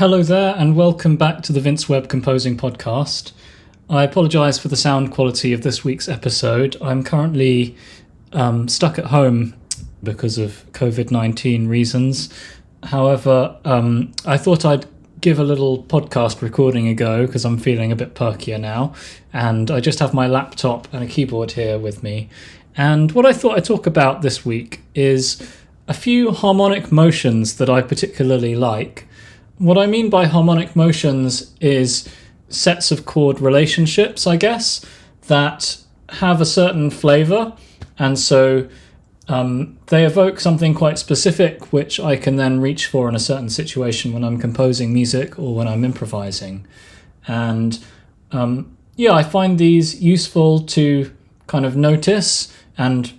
Hello there, and welcome back to the Vince Webb Composing Podcast. I apologise for the sound quality of this week's episode. I'm currently stuck at home because of COVID-19 reasons. However, I thought I'd give a little podcast recording a go because I'm feeling a bit perkier now. And I just have my laptop and a keyboard here with me. And what I thought I'd talk about this week is a few harmonic motions that I particularly like. What I mean by harmonic motions is sets of chord relationships, I guess, that have a certain flavour, and so they evoke something quite specific which I can then reach for in a certain situation when I'm composing music or when I'm improvising. And I find these useful to kind of notice and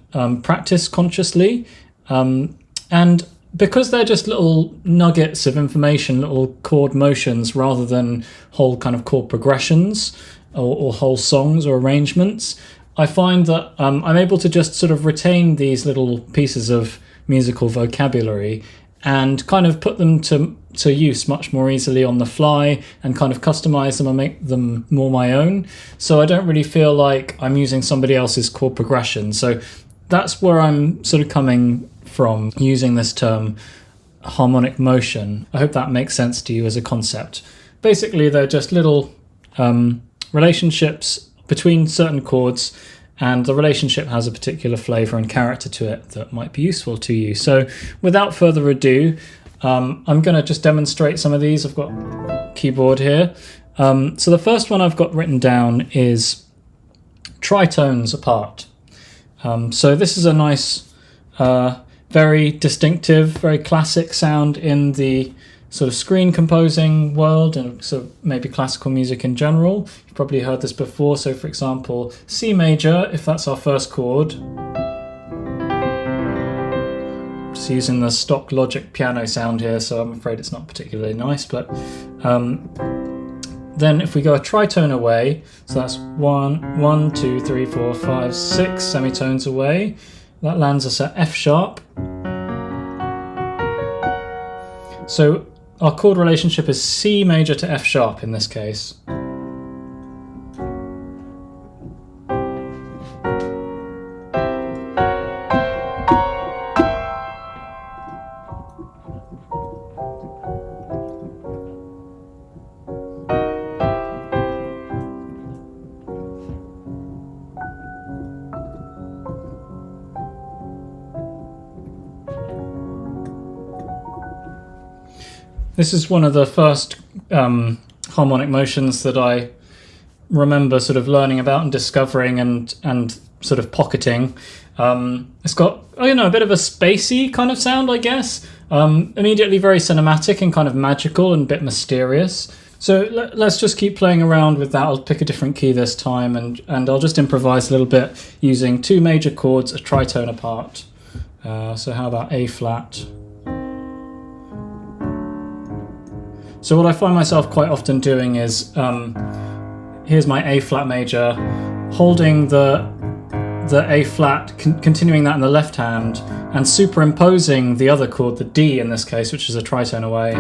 practice consciously, and because they're just little nuggets of information, little chord motions, rather than whole kind of chord progressions or whole songs or arrangements, I find that I'm able to just sort of retain these little pieces of musical vocabulary and kind of put them to use much more easily on the fly and kind of customize them and make them more my own. So I don't really feel like I'm using somebody else's chord progression. So that's where I'm sort of coming from using this term harmonic motion. I hope that makes sense to you as a concept. Basically, they're just little relationships between certain chords, and the relationship has a particular flavour and character to it that might be useful to you. So without further ado, I'm going to just demonstrate some of these. I've got a keyboard here. So the first one I've got written down is tritones apart. So this is a nice very distinctive, very classic sound in the sort of screen composing world and sort of maybe classical music in general. You've probably heard this before. So for example, C major, if that's our first chord. Just using the stock Logic piano sound here, so I'm afraid it's not particularly nice, but then if we go a tritone away, so that's 1, 2, 3, 4, 5, 6 semitones away, that lands us at F sharp. So our chord relationship is C major to F sharp in this case. This is one of the first harmonic motions that I remember sort of learning about and discovering and sort of pocketing. It's got, a bit of a spacey kind of sound, I guess. Immediately very cinematic and kind of magical and a bit mysterious. So let's just keep playing around with that. I'll pick a different key this time and I'll just improvise a little bit using two major chords, a tritone apart. So how about A flat? So what I find myself quite often doing is, here's my A flat major, holding the A flat, continuing that in the left hand, and superimposing the other chord, the D in this case, which is a tritone away.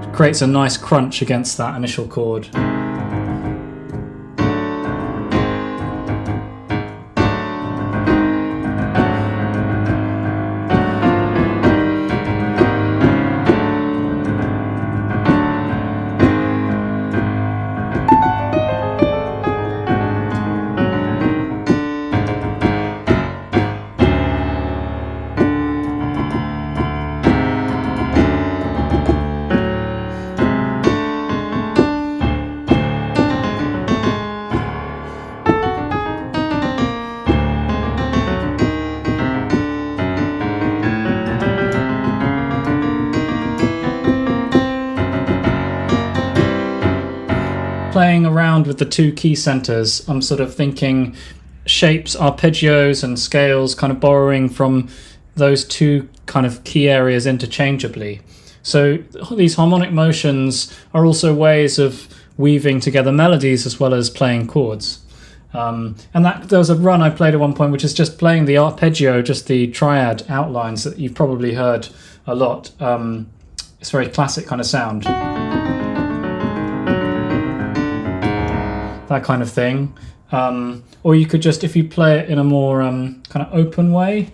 It creates a nice crunch against that initial chord. Playing around with the two key centers, I'm sort of thinking shapes, arpeggios and scales, kind of borrowing from those two kind of key areas interchangeably. So these harmonic motions are also ways of weaving together melodies as well as playing chords. And that there was a run I played at one point which is just playing the arpeggio, just the triad outlines that you've probably heard a lot. It's a very classic kind of sound. That kind of thing. Or you could just, if you play it in a more kind of open way,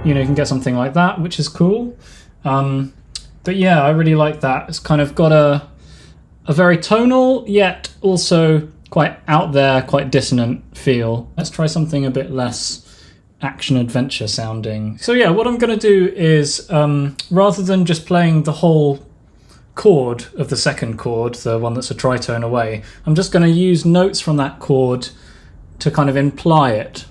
you can get something like that, which is cool. But yeah, I really like that. It's kind of got a very tonal, yet also quite out there, quite dissonant feel. Let's try something a bit less action-adventure sounding. So yeah, what I'm going to do is, rather than just playing the whole chord of the second chord, the one that's a tritone away, I'm just going to use notes from that chord to kind of imply it.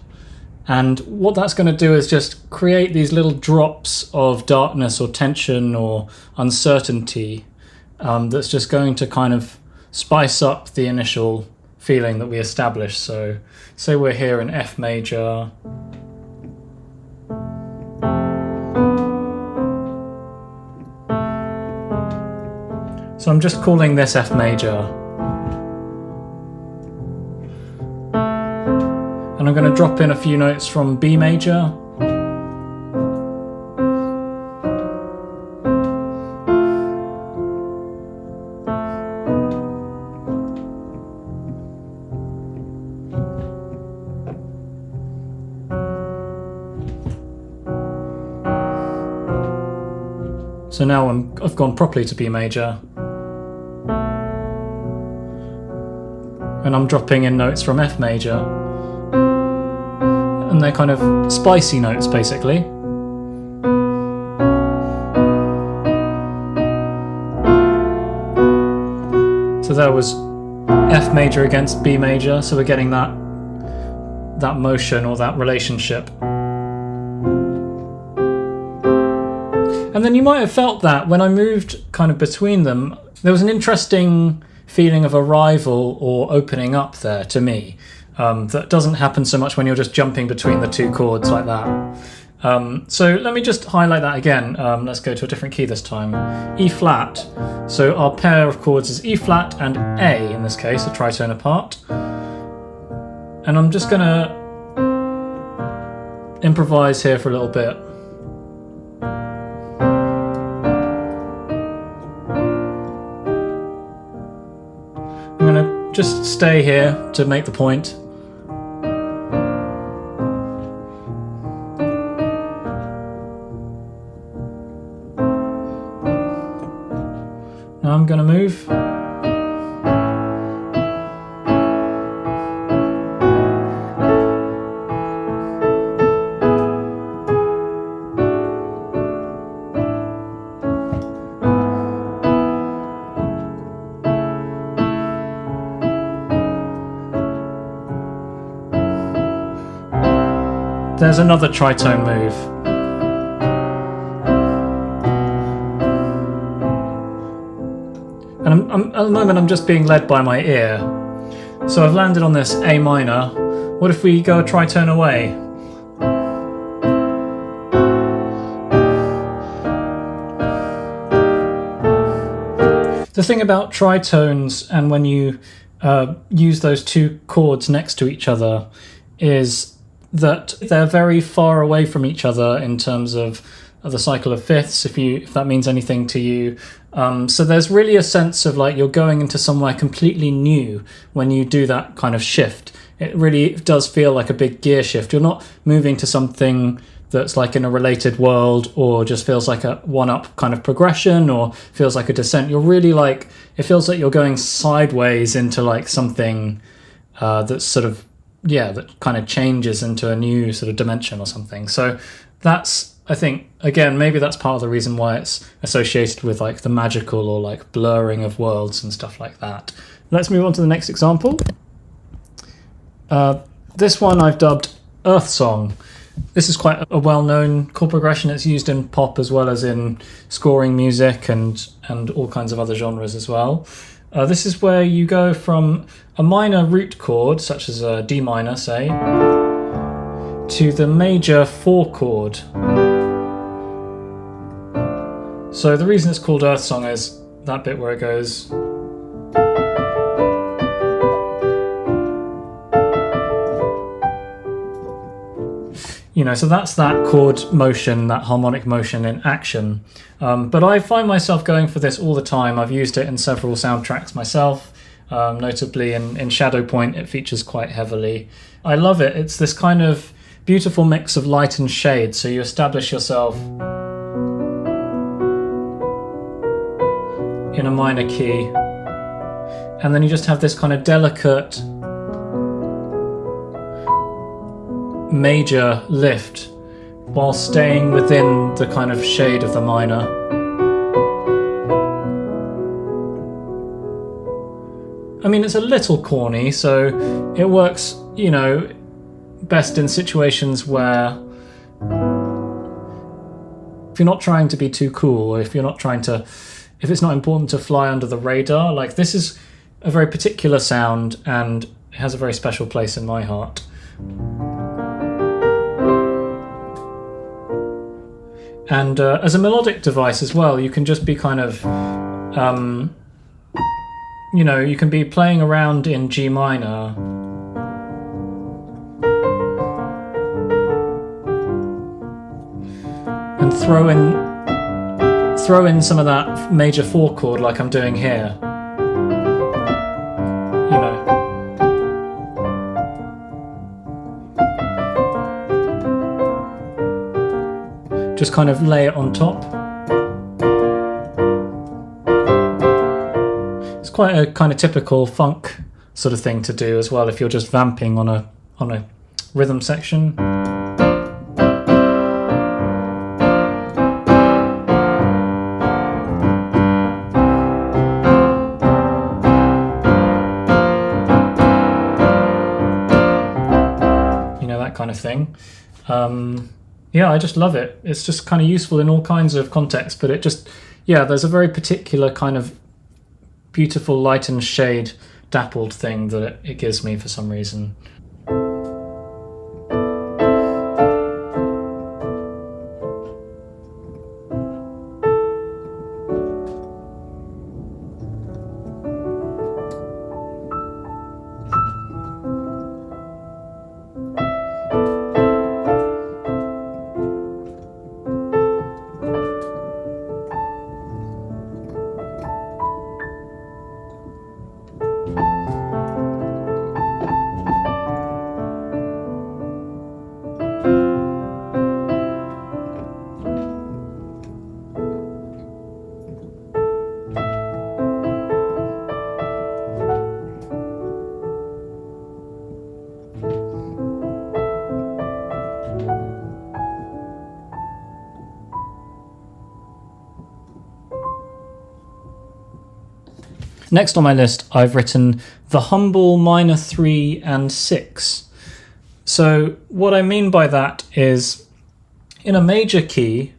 And what that's going to do is just create these little drops of darkness or tension or uncertainty, that's just going to kind of spice up the initial feeling that we establish. So say we're here in F major. So I'm just calling this F major. And I'm going to drop in a few notes from B major. So now I've gone properly to B major. And I'm dropping in notes from F major. And they're kind of spicy notes, basically. So there was F major against B major, so we're getting that motion or that relationship. And then you might have felt that when I moved kind of between them, there was an interesting feeling of arrival or opening up there to me. That doesn't happen so much when you're just jumping between the two chords like that. So let me just highlight that again. Let's go to a different key this time. E flat. So our pair of chords is E flat and A in this case, a tritone apart. And I'm just going to improvise here for a little bit. I'm going to just stay here to make the point. Now I'm going to move. There's another tritone move. And at the moment I'm just being led by my ear. So I've landed on this A minor. What if we go a tritone away? The thing about tritones, and when you use those two chords next to each other, is that they're very far away from each other in terms of the cycle of fifths, if that means anything to you. So there's really a sense of like you're going into somewhere completely new when you do that kind of shift. It really does feel like a big gear shift. You're not moving to something that's like in a related world or just feels like a one-up kind of progression or feels like a descent. You're really like, it feels like you're going sideways into like something that's sort of, that kind of changes into a new sort of dimension or something. So that's, I think, again, maybe that's part of the reason why it's associated with like the magical or like blurring of worlds and stuff like that. Let's move on to the next example. This one I've dubbed Earth Song. This is quite a well-known chord progression. It's used in pop as well as in scoring music and all kinds of other genres as well. This is where you go from a minor root chord, such as a D minor, say, to the major 4 chord. So the reason it's called Earth Song is that bit where it goes. So that's that chord motion, that harmonic motion in action. But I find myself going for this all the time. I've used it in several soundtracks myself, notably in Shadow Point it features quite heavily. I love it. It's this kind of beautiful mix of light and shade, so you establish yourself in a minor key, and then you just have this kind of delicate major lift while staying within the kind of shade of the minor. I mean, it's a little corny, so it works, best in situations where if you're not trying to be too cool, or if it's not important to fly under the radar. Like, this is a very particular sound and it has a very special place in my heart. And as a melodic device as well, you can just be kind of, you can be playing around in G minor. And throw in some of that major 4 chord like I'm doing here. Just kind of lay it on top. It's quite a kind of typical funk sort of thing to do as well if you're just vamping on a rhythm section. That kind of thing. Yeah, I just love it. It's just kind of useful in all kinds of contexts, but there's a very particular kind of beautiful light and shade dappled thing that it gives me for some reason. Next on my list, I've written the humble minor 3 and 6. So what I mean by that is, in a major key,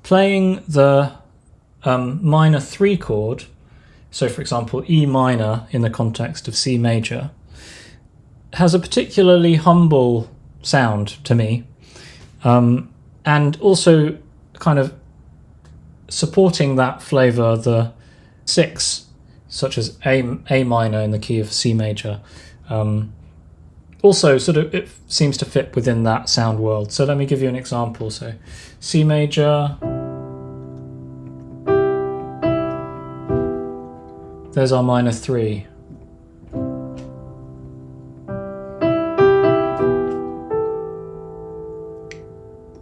playing the minor 3 chord, so for example E minor in the context of C major, has a particularly humble sound to me, and also kind of supporting that flavour, the 6, such as A minor in the key of C major, also sort of it seems to fit within that sound world. So let me give you an example. So C major, there's our minor 3.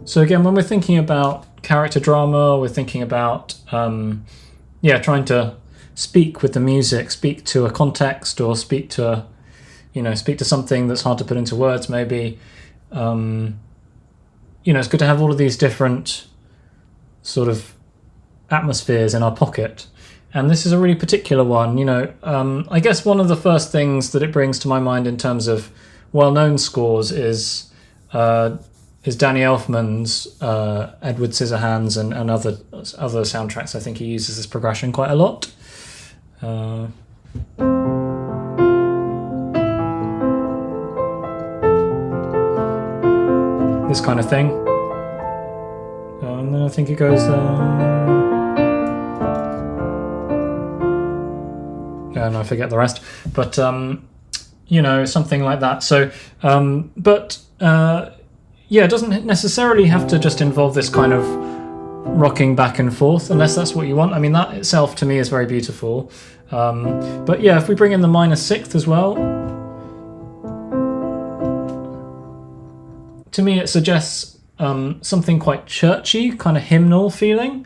So again, when we're thinking about character drama, we're thinking about trying to speak with the music, speak to a context, or speak to something that's hard to put into words, maybe. It's good to have all of these different sort of atmospheres in our pocket. And this is a really particular one. I guess one of the first things that it brings to my mind in terms of well-known scores is Danny Elfman's Edward Scissorhands and other soundtracks. I think he uses this progression quite a lot. This kind of thing. And then I think it goes... and I forget the rest. But, something like that. So, yeah, it doesn't necessarily have to just involve this kind of rocking back and forth, unless that's what you want. I mean, that itself to me is very beautiful. But yeah, if we bring in the minor sixth as well, to me it suggests something quite churchy, kind of hymnal feeling.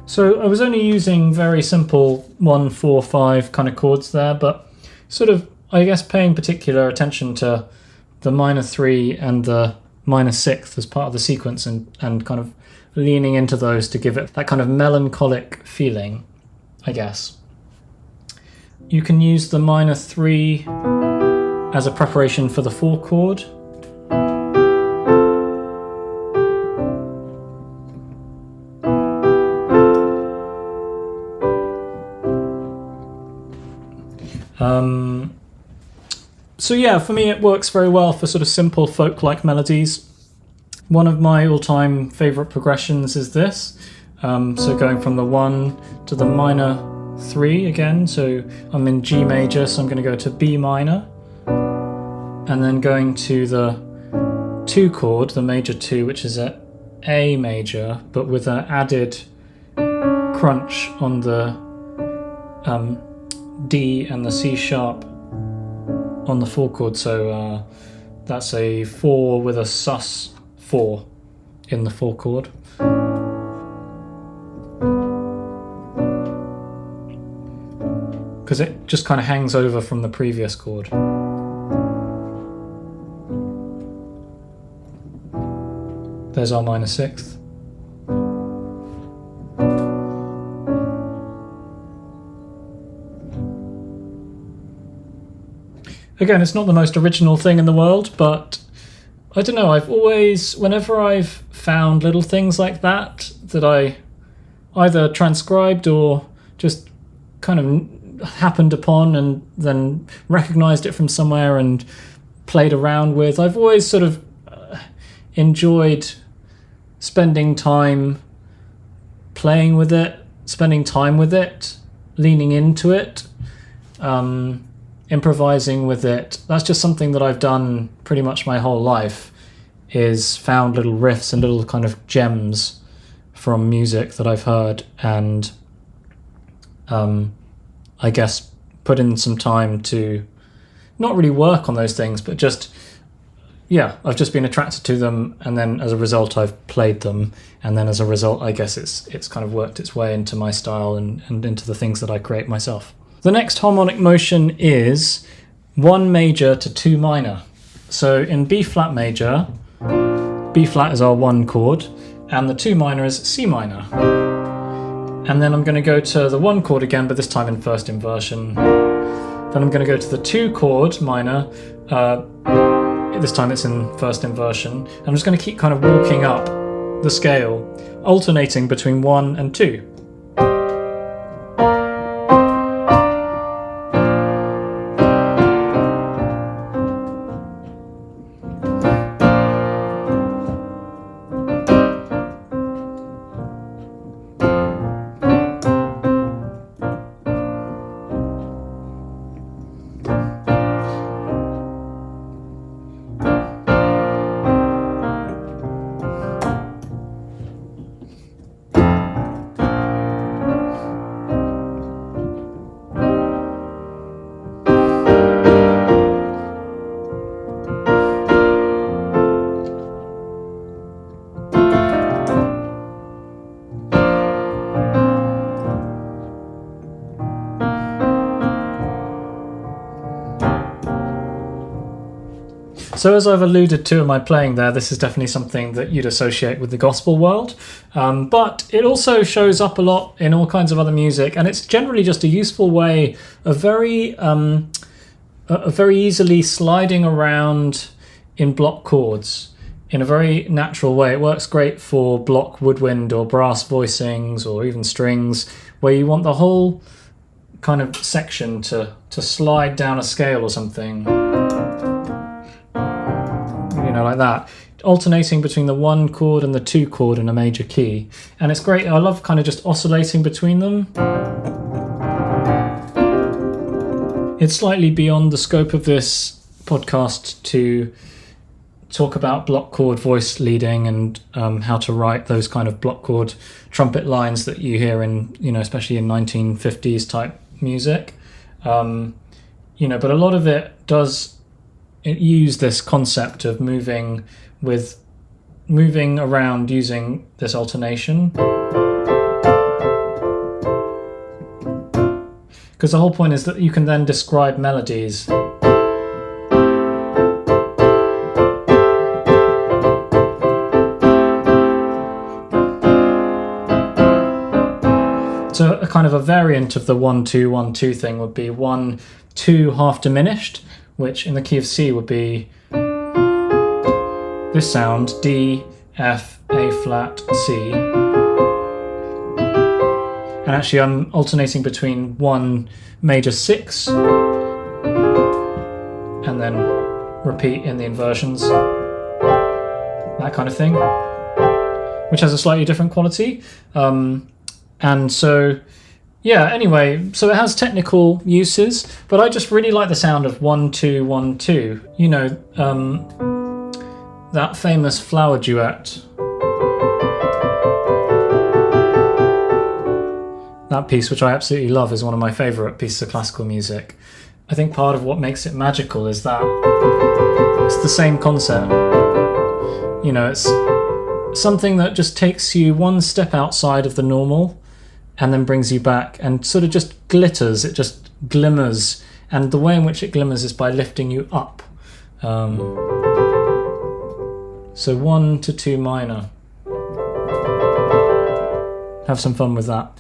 So I was only using very simple 1, 4, 5 kind of chords there, but sort of, I guess, paying particular attention to the minor 3 and the minor 6th as part of the sequence, and kind of leaning into those to give it that kind of melancholic feeling, I guess. You can use the minor 3 as a preparation for the 4 chord. So yeah, for me it works very well for sort of simple folk-like melodies. One of my all-time favourite progressions is this. So going from the 1 to the minor 3 again. So I'm in G major, so I'm going to go to B minor. And then going to the 2 chord, the major 2, which is at A major, but with an added crunch on the D and the C sharp on the 4 chord, so that's a 4 with a sus 4 in the 4 chord. Because it just kind of hangs over from the previous chord. There's our minor 6th. Again, it's not the most original thing in the world, but I don't know, I've always, whenever I've found little things like that I either transcribed or just kind of happened upon and then recognized it from somewhere and played around with, I've always sort of enjoyed spending time playing with it, spending time with it, leaning into it, improvising with it. That's just something that I've done pretty much my whole life, is found little riffs and little kind of gems from music that I've heard, and I guess put in some time to not really work on those things, but just, yeah, I've just been attracted to them, and then as a result I've played them, and then as a result I guess it's kind of worked its way into my style and into the things that I create myself. The next harmonic motion is 1 major to 2 minor. So in B flat major, B flat is our 1 chord, and the 2 minor is C minor. And then I'm going to go to the 1 chord again, but this time in first inversion. Then I'm going to go to the 2 chord minor, this time it's in first inversion. I'm just going to keep kind of walking up the scale, alternating between 1 and 2. So as I've alluded to in my playing there, this is definitely something that you'd associate with the gospel world. But it also shows up a lot in all kinds of other music, and it's generally just a useful way of very easily sliding around in block chords in a very natural way. It works great for block woodwind or brass voicings or even strings, where you want the whole kind of section to slide down a scale or something, like that, alternating between the 1 chord and the 2 chord in a major key. And it's great. I love kind of just oscillating between them. It's slightly beyond the scope of this podcast to talk about block chord voice leading and how to write those kind of block chord trumpet lines that you hear in, especially in 1950s type music. But a lot of it does use this concept of moving around using this alternation. Because the whole point is that you can then describe melodies. So a kind of a variant of the 1-2-1-2 thing would be 1-2 half diminished, which in the key of C would be this sound, D, F, A flat, C. And actually I'm alternating between 1 major 6 and then repeat in the inversions, that kind of thing, which has a slightly different quality. And so, anyway, so it has technical uses, but I just really like the sound of 1-2-1-2. That famous flower duet. That piece, which I absolutely love, is one of my favourite pieces of classical music. I think part of what makes it magical is that it's the same concept. It's something that just takes you one step outside of the normal and then brings you back and sort of just glitters, it just glimmers. And the way in which it glimmers is by lifting you up. So 1 to 2 minor. Have some fun with that.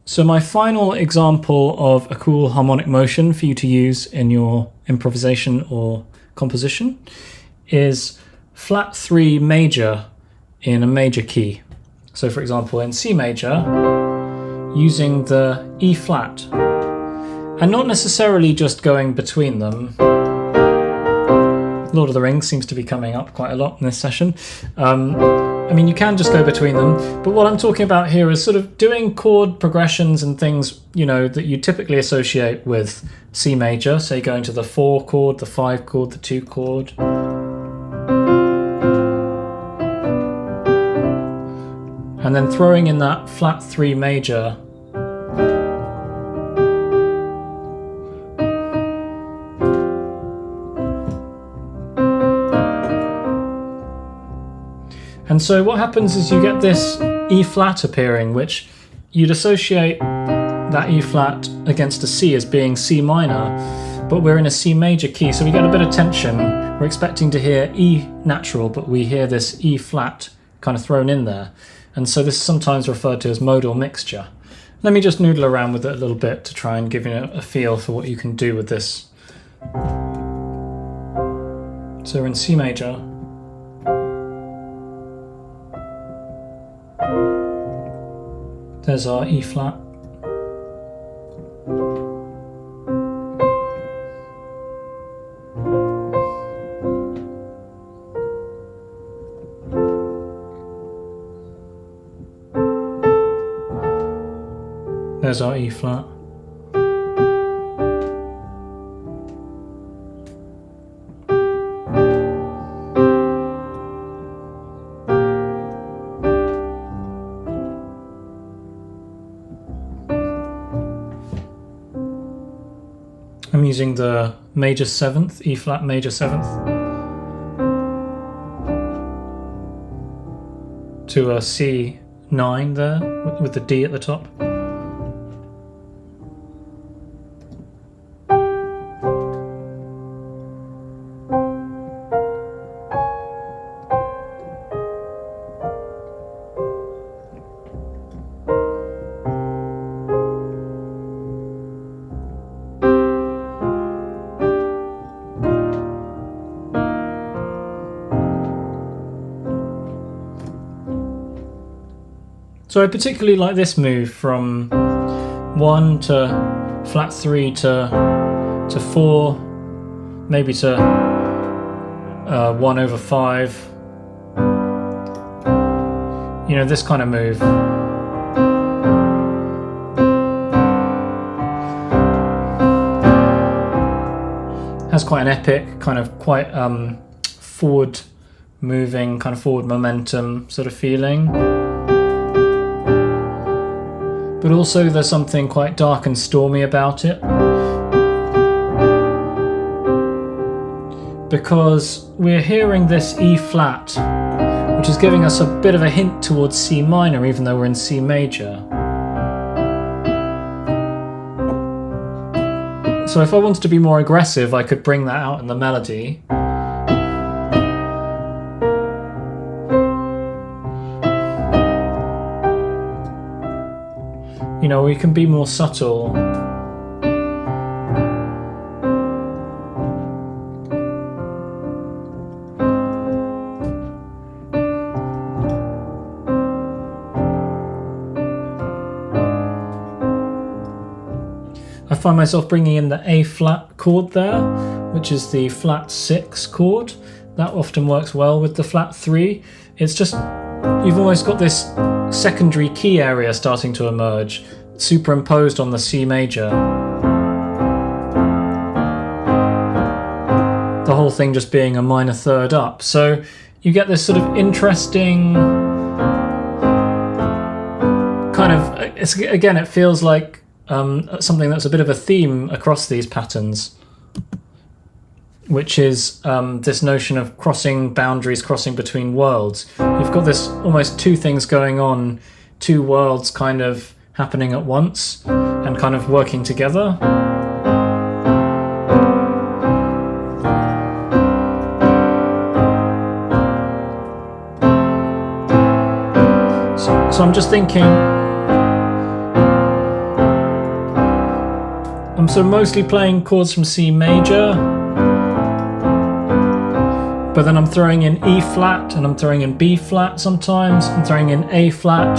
So my final example of a cool harmonic motion for you to use in your improvisation or composition is flat 3 major in a major key. So for example, in C major, using the E flat, and not necessarily just going between them. Lord of the Rings seems to be coming up quite a lot in this session. You can just go between them, but what I'm talking about here is sort of doing chord progressions and things, that you typically associate with C major, say going to the 4 chord, the 5 chord, the 2 chord. And then throwing in that flat 3 major. And so what happens is you get this E flat appearing, which you'd associate that E flat against a C as being C minor, but we're in a C major key, so we get a bit of tension. We're expecting to hear E natural, but we hear this E flat kind of thrown in there. And so this is sometimes referred to as modal mixture. Let me just noodle around with it a little bit to try and give you a feel for what you can do with this. So we're in C major. There's our E flat. There's our E flat. I'm using the major 7th, E flat major 7th, to a C9 there with the D at the top. So I particularly like this move from 1 to flat 3 to 4, maybe to 1 over 5. You know, this kind of move. Has quite an epic, kind of quite forward moving, kind of forward momentum sort of feeling. But also there's something quite dark and stormy about it. Because we're hearing this E flat, which is giving us a bit of a hint towards C minor, even though we're in C major. So if I wanted to be more aggressive, I could bring that out in the melody. You know, we can be more subtle. I find myself bringing in the A flat chord there, which is the flat 6 chord. That often works well with the flat 3. It's just, you've almost got this secondary key area starting to emerge, superimposed on the C major. The whole thing just being a minor third up. So you get this sort of interesting kind of, again, it feels like something that's a bit of a theme across these patterns, which is this notion of crossing boundaries, crossing between worlds. You've got this almost two things going on, two worlds kind of happening at once and kind of working together. So I'm just thinking, I'm sort of mostly playing chords from C major, but then I'm throwing in E flat and I'm throwing in B flat sometimes, I'm throwing in A flat.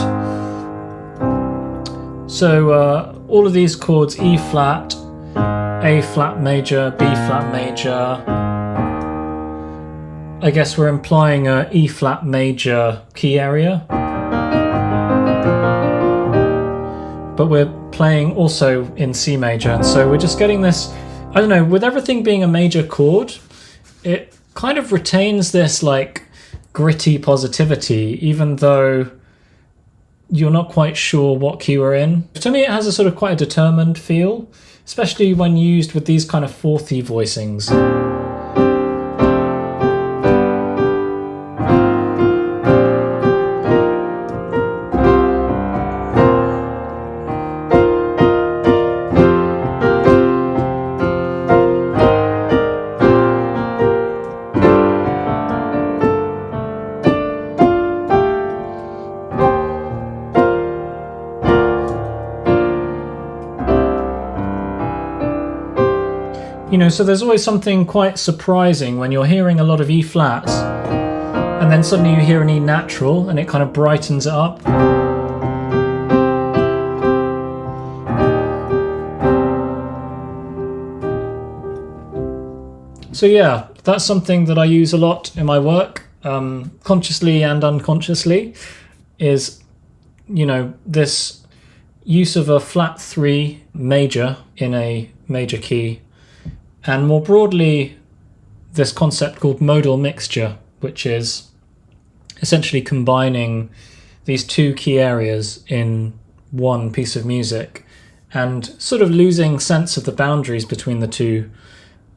So all of these chords, E flat, A flat major, B flat major, I guess we're implying a E flat major key area. But we're playing also in C major, and so we're just getting this, I don't know, with everything being a major chord, it kind of retains this like gritty positivity, even though you're not quite sure what key we're in. To me it has a sort of quite a determined feel, especially when used with these kind of fourthy voicings. You know, so there's always something quite surprising when you're hearing a lot of E flats and then suddenly you hear an E natural and it kind of brightens it up. So yeah, that's something that I use a lot in my work, consciously and unconsciously, is, you know, this use of a flat 3 major in a major key. And more broadly, this concept called modal mixture, which is essentially combining these two key areas in one piece of music and sort of losing sense of the boundaries between the two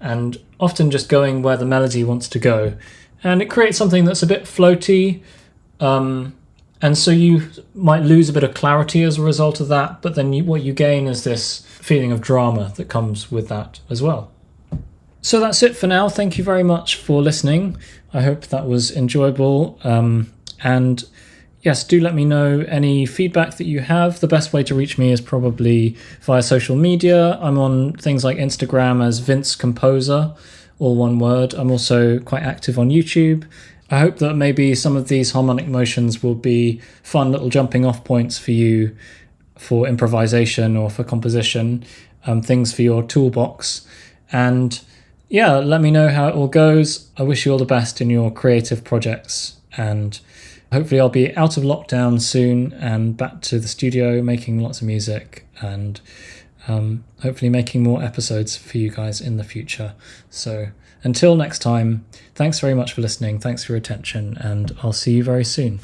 and often just going where the melody wants to go. And it creates something that's a bit floaty, and so you might lose a bit of clarity as a result of that, but then what you gain is this feeling of drama that comes with that as well. So that's it for now. Thank you very much for listening. I hope that was enjoyable. And yes, do let me know any feedback that you have. The best way to reach me is probably via social media. I'm on things like Instagram as Vince Composer, all one word. I'm also quite active on YouTube. I hope that maybe some of these harmonic motions will be fun little jumping off points for you for improvisation or for composition, things for your toolbox. And yeah, let me know how it all goes. I wish you all the best in your creative projects, and hopefully I'll be out of lockdown soon and back to the studio making lots of music, and hopefully making more episodes for you guys in the future. So until next time, thanks very much for listening, thanks for your attention, and I'll see you very soon.